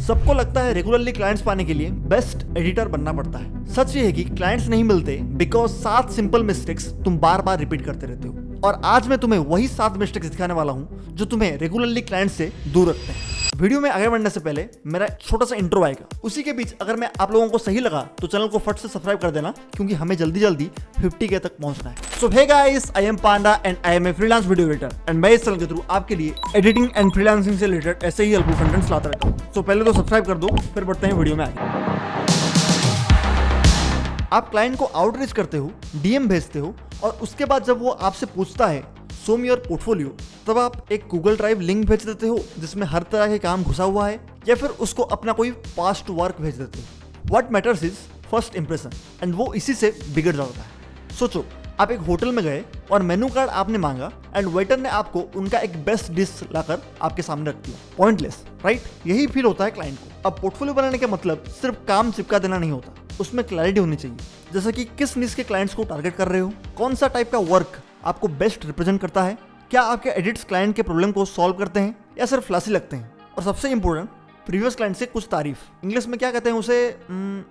सबको लगता है रेगुलरली क्लाइंट्स पाने के लिए बेस्ट एडिटर बनना पड़ता है। सच ये है कि क्लाइंट्स नहीं मिलते बिकॉज 7 सिंपल मिस्टेक्स तुम बार बार रिपीट करते रहते हो। और आज मैं तुम्हें वही 7 मिस्टेक्स दिखाने वाला हूँ जो तुम्हें रेगुलरली क्लाइंट से दूर रखते हैं। वीडियो में आगे बढ़ने से पहले मेरा छोटा सा इंट्रो आएगा, उसी के बीच अगर मैं आप लोगों को सही लगा तो चैनल को फट से सब्सक्राइब कर देना, क्योंकि हमें जल्दी जल्दी 50K तक पहुंचना है। So hey guys, I am Panda and I am a freelance video editor and मैं इस चैनल के थ्रू आपके लिए एडिटिंग एंड फ्रीलांसिंग से रिलेटेड ऐसे ही हेल्पफुल कंटेंट्स लाता रहता हूँ। सो पहले तो सब्सक्राइब कर दो, फिर बढ़ते हैं वीडियो में आगे। आप क्लाइंट को आउटरीच करते हो, डीएम भेजते हो और उसके बाद जब वो आपसे पूछता है शो मी योर पोर्टफोलियो, तब आप एक गूगल ड्राइव लिंक भेज देते हो जिसमें हर तरह के काम घुसा हुआ है, या फिर उसको अपना कोई पास्ट वर्क भेज देते हो। What matters is first impression and वो इसी से बिगड़ जाता है। सोचो, आप एक होटल में गए और मेनू कार्ड आपने मांगा एंड वेटर ने आपको उनका एक बेस्ट डिश लाकर आपके सामने रख दिया। Pointless, right? यही फील होता है क्लाइंट को। अब पोर्टफोलियो बनाने का मतलब सिर्फ काम चिपका देना नहीं होता, उसमें क्लैरिटी होनी चाहिए, जैसे कि किस निश के क्लाइंट्स को टारगेट कर रहे हो, कौन सा टाइप का वर्क आपको बेस्ट रिप्रेजेंट करता है, क्या आपके एडिट्स क्लाइंट के प्रॉब्लम को सॉल्व करते हैं या सिर्फ फ्लैसी लगते हैं, और सबसे इंपॉर्टेंट प्रीवियस क्लाइंट से कुछ तारीफ, इंग्लिश में क्या कहते हैं उसे,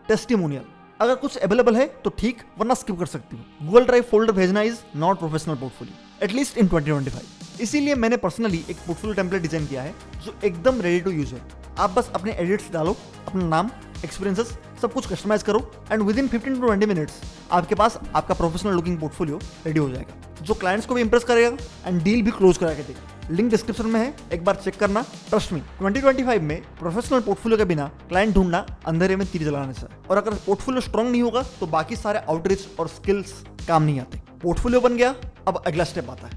टेस्टिमोनियल। अगर कुछ अवेलेबल है तो ठीक, वरना स्किप कर सकती हो। गूगल ड्राइव फोल्डर भेजना is not professional portfolio, at least in 2025। इसीलिए मैंने पर्सनली एक पोर्टफोलियो टेम्पलेट डिजाइन किया है जो एकदम रेडी टू यूज है। आप बस अपने एडिट्स डालो, अपना नाम, एक्सपीरियंसेस सब कुछ कस्टमाइज करो and with in 15 to 20 minutes आपके पास आपका प्रोफेशनल लुकिंग पोर्टफोलियो रेडी हो जाएगा, जो क्लाइंट्स को भी इंप्रेस करेगा एंड डील भी क्लोज करा के देगा। लिंक डिस्क्रिप्शन में है, एक बार चेक करना। ट्रस्ट मी, 2025 में प्रोफेशनल पोर्टफोलियो के बिना क्लाइंट ढूंढना अंधेरे में तीर जलाने से है। और अगर पोर्टफोलियो स्ट्रांग नहीं होगा तो बाकी सारे आउटरीच और स्किल्स काम नहीं आते। पोर्टफोलियो बन गया, अब अगला स्टेप आता है।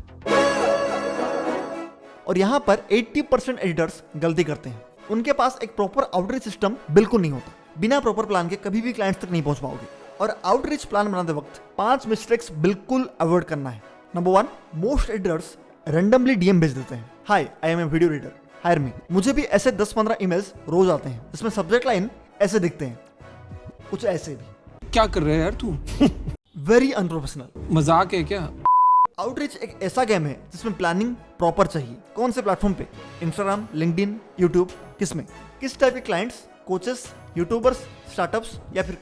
और यहाँ पर 80% एडिटर्स गलती करते हैं। उनके पास एक प्रॉपर आउटरीच सिस्टम बिल्कुल नहीं होता। बिना प्रॉपर प्लान के कभी भी क्लाइंट्स तक नहीं पहुंच पाओगे। और आउटरीच प्लान बनाते वक्त 5 मिस्टेक्स बिल्कुल अवॉइड करना है। Number 1, most editors randomly DM भेज देते हैं। Hi, I am a video editor, hire me. मुझे भी ऐसे 10-15 ईमेल्स रोज आते हैं जिसमें सब्जेक्ट लाइन ऐसे दिखते हैं, कुछ ऐसे भी। क्या कर रहे हैं यार तू? Very unprofessional. मजाक है क्या? आउटरीच एक ऐसा गेम है जिसमें प्लानिंग प्रॉपर चाहिए। कौन से प्लेटफॉर्म पे? इंस्टाग्राम, लिंक्डइन, यूट्यूब, किसमें? किस टाइप के क्लाइंट्स, कोचेस, यूट्यूबर्स, स्टार्टअप्स, या फिर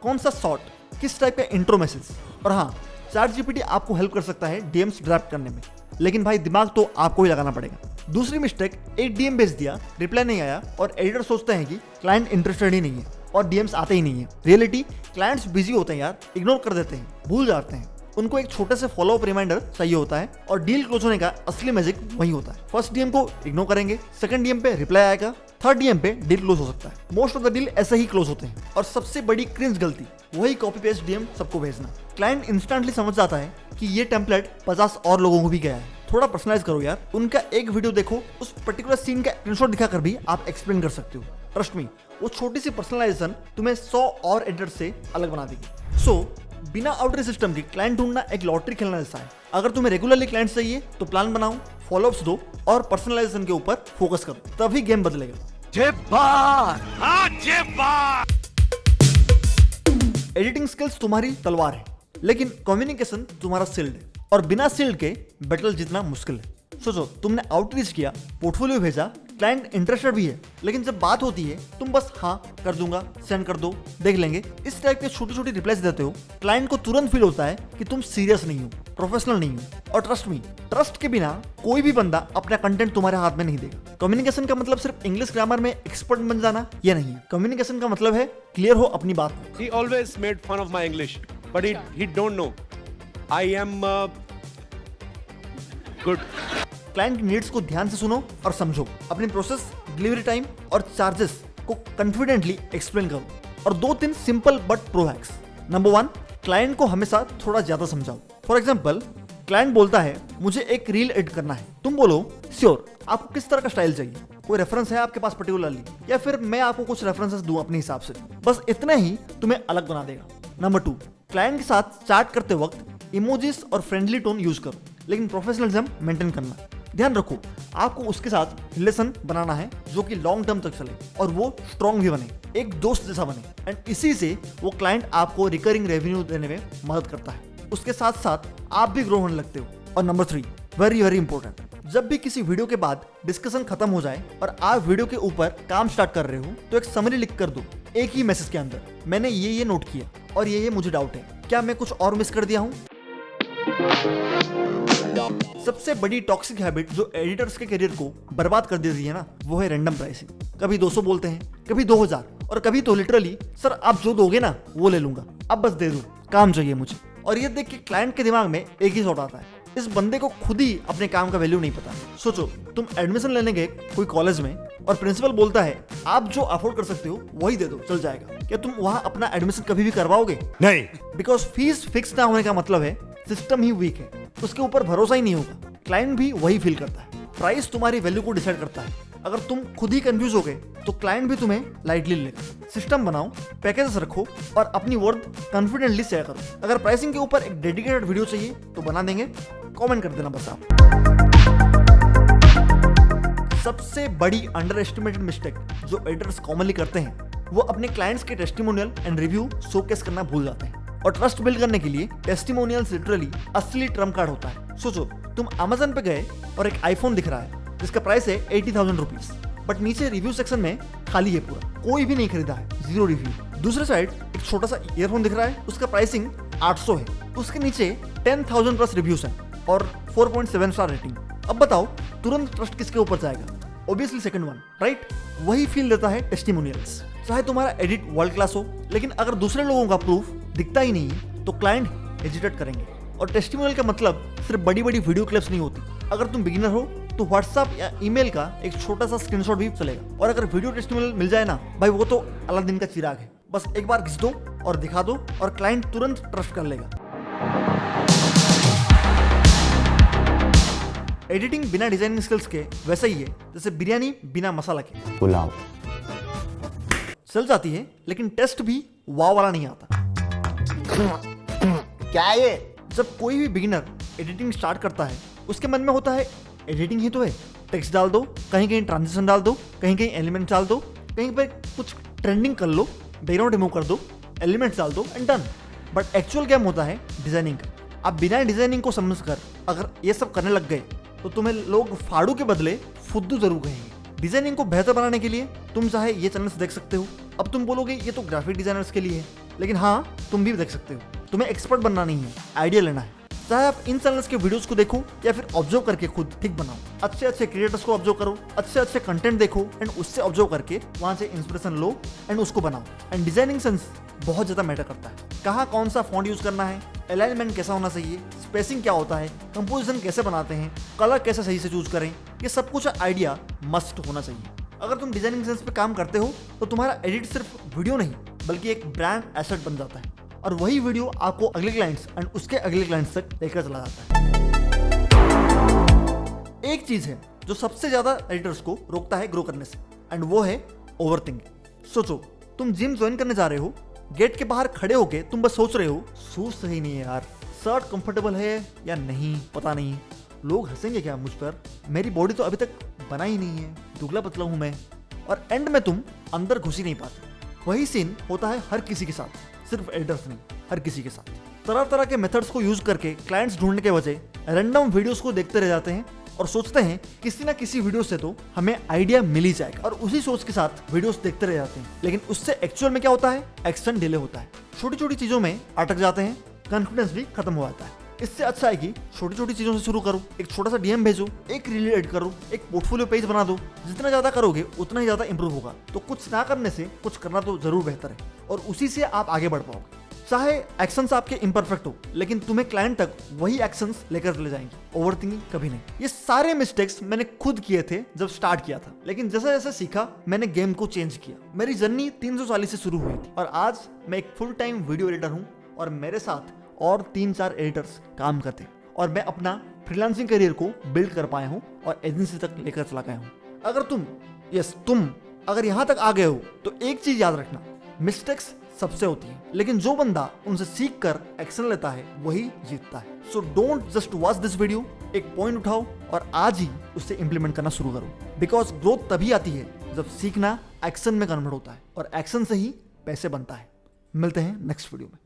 कौन सा शॉर्ट, किस टाइप का इंट्रो मैसेज। और हाँ, ChatGPT आपको हेल्प कर सकता है डीएम्स ड्राफ्ट करने में, लेकिन भाई दिमाग तो आपको ही लगाना पड़ेगा। दूसरी मिस्टेक, एक डीएम भेज दिया, रिप्लाई नहीं आया और एडिटर सोचते हैं कि क्लाइंट इंटरेस्टेड ही नहीं है और डीएम्स आते ही नहीं है। रियलिटी, क्लाइंट्स बिजी होते हैं यार, इग्नोर कर देते हैं, भूल जाते हैं। उनको एक छोटे से फॉलोअप रिमाइंडर चाहिए होता है और डील क्लोज होने का असली मैजिक वही होता है। फर्स्ट डीएम को इग्नोर करेंगे, सेकंड डीएम पे रिप्लाई आएगा, थर्ड डीएम पे डील क्लोज हो सकता है। मोस्ट ऑफ द डील ऐसे ही क्लोज होते हैं। और सबसे बड़ी क्रिंज गलती, वही कॉपी पेस्ट डीएम सबको भेजना। क्लाइंट इंस्टेंटली समझ जाता है कि ये टेम्पलेट 50 और लोगों को भी गया है। थोड़ा पर्सनलाइज करो यार, उनका एक वीडियो देखो, उस पर्टिकुलर सीन का स्क्रीनशॉट दिखाकर भी आप एक्सप्लेन कर सकते हो। ट्रस्ट मी, वो छोटी सी पर्सनलाइजेशन तुम्हें 100 और एडिटर से अलग बना देगी। सो बिना आउटरीच सिस्टम के क्लाइंट ढूंढना एक लॉटरी खेलना जैसा है। अगर तुम्हें रेगुलरली क्लाइंट चाहिए तो प्लान बनाओ, फॉलोअप्स दो और पर्सनलाइजेशन के ऊपर फोकस करो, तभी गेम बदलेगा। एडिटिंग स्किल्स तुम्हारी तलवार है, लेकिन कम्युनिकेशन तुम्हारा शील्ड है, और बिना शील्ड के बैटल जीतना मुश्किल है। सोचो, तुमने आउटरीच किया, पोर्टफोलियो भेजा, क्लाइंट इंटरेस्टेड भी है, लेकिन जब बात होती है तुम बस हाँ कर दूंगा, सेंड कर दो, देख लेंगे, इस टाइप के छोटी छोटी रिप्लाईज देते हो। क्लाइंट को तुरंत फील होता है कि तुम सीरियस नहीं हो, प्रोफेशनल नहीं हो। और ट्रस्ट मी, ट्रस्ट के बिना कोई भी बंदा अपना कंटेंट तुम्हारे हाथ में नहीं देगा। कम्युनिकेशन का मतलब सिर्फ इंग्लिश ग्रामर में एक्सपर्ट बन जाना ये नहीं है। कम्युनिकेशन का मतलब है क्लियर हो अपनी बात में। He always made fun of my English, but he don't know I am good. Client की नीड्स को ध्यान से सुनो और समझो। अपनी प्रोसेस, डिलीवरी टाइम और चार्जेस को कॉन्फिडेंटली एक्सप्लेन करो। और 2-3 simple but pro hacks. Number 1, client को हमेशा थोड़ा ज्यादा समझाओ। फॉर एग्जाम्पल, क्लाइंट बोलता है मुझे एक रील एडिट करना है, तुम बोलो श्योर, आपको किस तरह का स्टाइल चाहिए, कोई रेफरेंस है आपके पास पर्टिकुलरली, या फिर मैं आपको कुछ रेफरेंसेस दूं अपने हिसाब से। बस इतना ही तुम्हें अलग बना देगा। नंबर 2, क्लाइंट के साथ चैट करते वक्त इमोजीज और फ्रेंडली टोन यूज करो, लेकिन प्रोफेशनलिज्म मेंटेन करना। ध्यान रखो, आपको उसके साथ रिलेशन बनाना है जो कि लॉन्ग टर्म तक चले और वो स्ट्रॉन्ग भी बने, एक दोस्त जैसा बने। एंड इसी से वो क्लाइंट आपको रिकरिंग रेवेन्यू देने में मदद करता है। उसके साथ साथ आप भी ग्रो होने लगते हो। और नंबर 3, वेरी वेरी इंपॉर्टेंट, जब भी किसी वीडियो के बाद डिस्कशन खत्म हो जाए और आप वीडियो के ऊपर काम स्टार्ट कर रहे हो तो एक समरी लिख कर दो एक ही मैसेज के अंदर, मैंने ये नोट किया और ये मुझे डाउट है, क्या मैं कुछ और मिस कर दिया हूँ। सबसे बड़ी टॉक्सिक हैबिट जो एडिटर्स के करियर को बर्बाद कर देती है ना, वो है रैंडम प्राइसिंग। कभी 200 बोलते हैं, कभी 2000 और कभी तो लिटरली सर आप जो दोगे ना वो ले लूंगा, अब बस दे दो, काम चाहिए मुझे। और ये देख के क्लाइंट के दिमाग में एक ही थॉट आता है, इस बंदे को खुद ही अपने काम का वैल्यू नहीं पता। सोचो तुम एडमिशन लेने गए कोई कॉलेज में और प्रिंसिपल बोलता है आप जो अफोर्ड कर सकते हो वही दे दो, चल जाएगा। क्या तुम वहां अपना एडमिशन कभी भी करवाओगे? नहीं। बिकॉज फीस फिक्स ना होने का मतलब है सिस्टम ही वीक है, उसके ऊपर भरोसा ही नहीं होगा। क्लाइंट भी वही फील करता है। प्राइस तुम्हारी वैल्यू को डिसाइड करता है। अगर तुम खुद ही कंफ्यूज हो गए तो क्लाइंट भी तुम्हें लाइटली लेगा। सिस्टम बनाओ, पैकेजेस रखो और अपनी वर्थ कॉन्फिडेंटली शेयर करो। अगर प्राइसिंग के ऊपर एक डेडिकेटेड वीडियो चाहिए तो बना देंगे, कमेंट कर देना बस आप। सबसे बड़ी अंडर एस्टिमेटेड मिस्टेक जो एडिटर्स कॉमनली करते हैं वो अपने क्लाइंट्स के टेस्टिमोनियल एंड रिव्यू शोकेस करना भूल जाते हैं। और ट्रस्ट बिल्ड करने के लिए टेस्टिमोनियल्स लिटरली असली ट्रम्प कार्ड होता है। सोचो तुम अमेज़न पे गए और एक आईफोन दिख रहा है जिसका प्राइस है 80,000 रुपीज, बट नीचे रिव्यू सेक्शन में खाली है पूरा, कोई भी नहीं खरीदा है, 0 रिव्यू। दूसरे साइड एक छोटा सा ईयरफोन दिख रहा है, उसका प्राइसिंग 800 है, उसके नीचे 10,000 प्लस रिव्यूज हैं और 4.7 स्टार रेटिंग। अब बताओ तुरंत ट्रस्ट किसके ऊपर जाएगा? Obviously second one, right? वही फील देता है टेस्टिमोनियल्स। चाहे तुम्हारा एडिट वर्ल्ड क्लास हो, लेकिन अगर दूसरे लोगों का प्रूफ दिखता ही नहीं है तो क्लाइंट हेजिटेट करेंगे। और टेस्टिमोनियल का मतलब सिर्फ बड़ी बड़ी वीडियो क्लिप्स नहीं होती। अगर तुम बिगिनर हो तो व्हाट्सएप या ईमेल का एक छोटा सा स्क्रीनशॉट भी चलेगा। और अगर वीडियो टेस्टिमोनियल मिल जाए ना भाई, वो तो अलादीन का चिराग है। बस एक बार घिस दो और दिखा दो और क्लाइंट तुरंत ट्रस्ट कर लेगा। एडिटिंग बिना डिजाइनिंग स्किल्स के वैसा ही है जैसे बिरयानी बिना मसाला के। पुलाव चल जाती है लेकिन टेस्ट भी वाव वाला नहीं आता। क्या ये? जब कोई भी बिगिनर एडिटिंग स्टार्ट करता है उसके मन में होता है एडिटिंग ही तो है, टेक्स्ट डाल दो, कहीं कहीं ट्रांजिशन डाल दो, कहीं कहीं एलिमेंट डाल दो, कहीं पर कुछ ट्रेंडिंग कर लो, बैकग्राउंड रिमूव कर दो, एलिमेंट्स डाल दो and done. But actual game होता है डिजाइनिंग का। आप बिना डिजाइनिंग को समझकर अगर ये सब करने लग गए तो तुम्हें लोग फाड़ू के बदले फुद्दू जरूर कहेंगे। डिजाइनिंग को बेहतर बनाने के लिए तुम चाहे ये चैनल्स देख सकते हो। अब तुम बोलोगे ये तो ग्राफिक डिजाइनर्स के लिए है, लेकिन हाँ तुम भी देख सकते हो। तुम्हें एक्सपर्ट बनना नहीं है, आइडिया लेना है। चाहे आप इन चैनल्स के वीडियोस को देखो या फिर ऑब्जर्व करके खुद ठीक बनाओ। अच्छे अच्छे क्रिएटर्स को ऑब्जर्व करो, अच्छे अच्छे कंटेंट देखो एंड उससे ऑब्जर्व करके वहां से इंस्पिरेशन लो एंड उसको बनाओ। एंड डिजाइनिंग सेंस बहुत ज्यादा मैटर करता है। कहाँ कौन सा फॉन्ट यूज करना है, अलाइनमेंट कैसा होना चाहिए, स्पेसिंग क्या होता है, कंपोजिशन कैसे बनाते हैं, कलर कैसे सही से चूज करें, ये सब कुछ आइडिया मस्ट होना चाहिए। अगर तुम डिजाइनिंग सेंस पे काम करते हो तो तुम्हारा एडिट सिर्फ वीडियो नहीं बल्कि एक ब्रांड एसेट बन जाता है। और वही वीडियो आपको अगले क्लाइंट्स एंड उसके अगले क्लाइंट्स तक लेकर चला जाता है। एक चीज है जो सबसे ज्यादा एडिटर्स को रोकता है ग्रो करने से एंड वो है ओवरथिंकिंग। सोचो तुम जिम ज्वाइन करने जा रहे हो, गेट के बाहर खड़े होके तुम बस सोच रहे हो शूज सही नहीं है यार, शर्ट कंफर्टेबल है या नहीं पता नहीं, लोग हंसेंगे क्या मुझ पर, मेरी बॉडी तो अभी तक बना ही नहीं है, दुबला पतला हूं मैं। और एंड में तुम अंदर घुस ही नहीं पाते। वही सीन होता है हर किसी के साथ, सिर्फ एडिटर्स नहीं, हर किसी के साथ। तरह तरह के मेथड्स को यूज करके क्लाइंट्स ढूंढने के बजाय रैंडम वीडियोस को देखते रह जाते हैं और सोचते हैं किसी ना किसी वीडियो से तो हमें आइडिया मिल ही जाएगा, और उसी सोच के साथ वीडियोस देखते रह जाते हैं। लेकिन उससे एक्चुअल में क्या होता है, एक्शन डिले होता है, छोटी छोटी चीजों में अटक जाते हैं, कॉन्फिडेंस भी खत्म हो जाता है। इससे अच्छा है कि छोटी छोटी चीजों से शुरू करो, एक छोटा सा डीएम भेजो, एक रील एड करो, एक पोर्टफोलियो पेज बना दो। जितना ज्यादा करोगे उतना ही ज्यादा इंप्रूव होगा। तो कुछ ना करने से कुछ करना तो जरूर बेहतर है और उसी से आप आगे बढ़ पाओगे। चाहे एक्शंस आपके इम्परफेक्ट हो लेकिन तुम्हें क्लाइंट तक वही एक्शंस लेकर ले जाएंगे, ओवरथिंकिंग कभी नहीं। ये सारे मिस्टेक्स मैंने खुद किए थे जब स्टार्ट किया था, लेकिन जैसे जैसे सीखा मैंने गेम को चेंज किया। मेरी जर्नी 340 से शुरू हुई थी और आज मैं एक फुल टाइम वीडियो एडिटर हूँ और मेरे साथ और 3-4 एडिटर्स काम करते हैं और मैं अपना फ्रीलांसिंग करियर को बिल्ड कर पाया हूँ और एजेंसी तक लेकर चला गया हूँ। अगर तुम अगर यहाँ तक आ गए हो तो एक चीज याद रखना, मिस्टेक्स सबसे होती है लेकिन जो बंदा उनसे सीख कर एक्शन लेता है वही जीतता है। So don't just watch this video, एक पॉइंट उठाओ और आज ही उससे इंप्लीमेंट करना शुरू करो। बिकॉज ग्रोथ तभी आती है जब सीखना एक्शन में कन्वर्ट होता है और एक्शन से ही पैसे बनता है। मिलते हैं नेक्स्ट वीडियो में।